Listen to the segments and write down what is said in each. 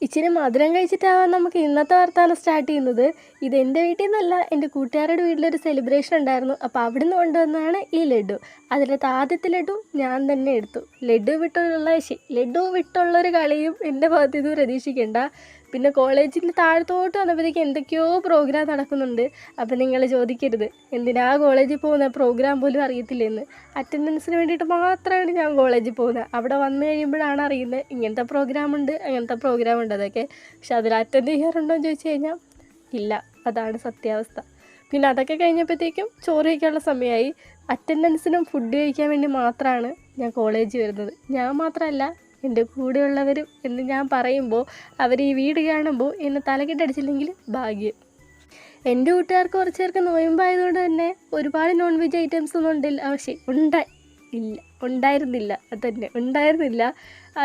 ഇച്ചിരി മധുരം കഴിച്ചിട്ടാവാം നമുക്ക് ഇന്നത്തെ വർത്താനം സ്റ്റാർട്ട് ചെയ്യുന്നത്. ഇതെൻ്റെ വീട്ടിൽ നിന്നല്ല, എൻ്റെ കൂട്ടുകാരുടെ വീട്ടിലൊരു സെലിബ്രേഷൻ ഉണ്ടായിരുന്നു. അപ്പോൾ അവിടുന്ന് കൊണ്ടുവന്നതാണ് ഈ ലഡു. അതിലത്തെ ആദ്യത്തെ ലഡു ഞാൻ തന്നെ എടുത്തു. ലഡു വിട്ടുള്ളൊരു കളിയും എൻ്റെ ഭാഗത്ത് ഇത് പ്രതീക്ഷിക്കേണ്ട. പിന്നെ കോളേജിൽ താഴത്തോട്ട് വന്നപ്പോഴത്തേക്ക് എന്തൊക്കെയോ പ്രോഗ്രാം നടക്കുന്നുണ്ട്. അപ്പോൾ നിങ്ങൾ ചോദിക്കരുത് എന്തിനാ കോളേജിൽ പോകുന്ന, പ്രോഗ്രാം പോലും അറിയത്തില്ലെന്ന്. അറ്റൻഡൻസിന് വേണ്ടിയിട്ട് മാത്രമാണ് ഞാൻ കോളേജിൽ പോകുന്നത്. അവിടെ വന്നു കഴിയുമ്പോഴാണ് അറിയുന്നത് ഇങ്ങനത്തെ പ്രോഗ്രാമുണ്ട്, അങ്ങനത്തെ പ്രോഗ്രാമുണ്ട് അതൊക്കെ. പക്ഷെ അതിൽ അറ്റൻഡ് ചെയ്യാറുണ്ടോ എന്ന് ചോദിച്ചു കഴിഞ്ഞാൽ ഇല്ല. അതാണ് സത്യാവസ്ഥ. പിന്നെ അതൊക്കെ കഴിഞ്ഞപ്പോഴത്തേക്കും ചോറ് കഴിക്കാനുള്ള സമയമായി. അറ്റൻഡൻസിനും ഫുഡ് കഴിക്കാൻ വേണ്ടി മാത്രമാണ് ഞാൻ കോളേജിൽ വരുന്നത്. ഞാൻ മാത്രമല്ല, എൻ്റെ കൂടെയുള്ളവരും എന്ന് ഞാൻ പറയുമ്പോൾ അവർ ഈ വീട് കാണുമ്പോൾ എന്നെ തലക്കെട്ടടിച്ചില്ലെങ്കിൽ ഭാഗ്യം. എൻ്റെ കൂട്ടുകാർക്ക് കുറച്ച് പേർക്ക് നോയമ്പായതുകൊണ്ട് തന്നെ ഒരുപാട് നോൺ വെജ് ഐറ്റംസ് ഒന്നും ഉണ്ടായിരുന്നില്ല.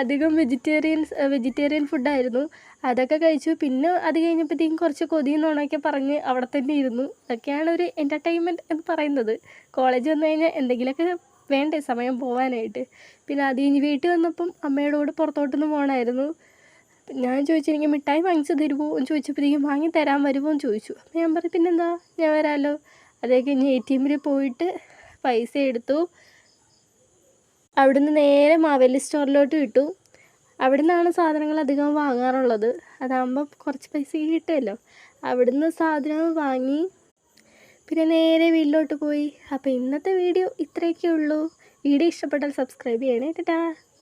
അധികം വെജിറ്റേറിയൻ ഫുഡായിരുന്നു. അതൊക്കെ കഴിച്ചു. പിന്നെ അത് കഴിഞ്ഞപ്പോഴത്തേക്കും കുറച്ച് കൊതിയെന്നൊക്കെ പറഞ്ഞ് അവിടെ തന്നെ ഇരുന്നു. അതൊക്കെയാണ് ഒരു എൻ്റർടൈൻമെൻറ്റ് എന്ന് പറയുന്നത്. കോളേജ് വന്നു കഴിഞ്ഞാൽ എന്തെങ്കിലുമൊക്കെ വേണ്ടേ സമയം പോകാനായിട്ട്. പിന്നെ അത് കഴിഞ്ഞ് വീട്ടിൽ വന്നപ്പം അമ്മയുടെ കൂടെ പുറത്തോട്ടൊന്ന് പോകണമായിരുന്നു. ഞാൻ ചോദിച്ചു എനിക്ക് മിഠായി വാങ്ങിച്ചു തരുമോ എന്ന് ചോദിച്ചപ്പോഴത്തേക്കും വാങ്ങി തരാൻ വരുമോ എന്ന് ചോദിച്ചു. അപ്പോൾ ഞാൻ പറഞ്ഞു പിന്നെന്താ, ഞാൻ വരാമല്ലോ. അതേ കഴിഞ്ഞ് ATM പോയിട്ട് പൈസ എടുത്തു. അവിടുന്ന് നേരെ മാവേലി സ്റ്റോറിലോട്ട് വിട്ടു. അവിടെ നിന്നാണ് സാധനങ്ങൾ അധികം വാങ്ങാറുള്ളത്. അതാകുമ്പോൾ കുറച്ച് പൈസ കിട്ടുമല്ലോ. അവിടുന്ന് സാധനങ്ങൾ വാങ്ങി പിന്നെ നേരെ വീട്ടിലോട്ട് പോയി. അപ്പോൾ ഇന്നത്തെ വീഡിയോ ഇത്രയൊക്കെ ഉള്ളൂ. വീഡിയോ ഇഷ്ടപ്പെട്ടാൽ സബ്സ്ക്രൈബ് ചെയ്യണേ. ടാറ്റാ.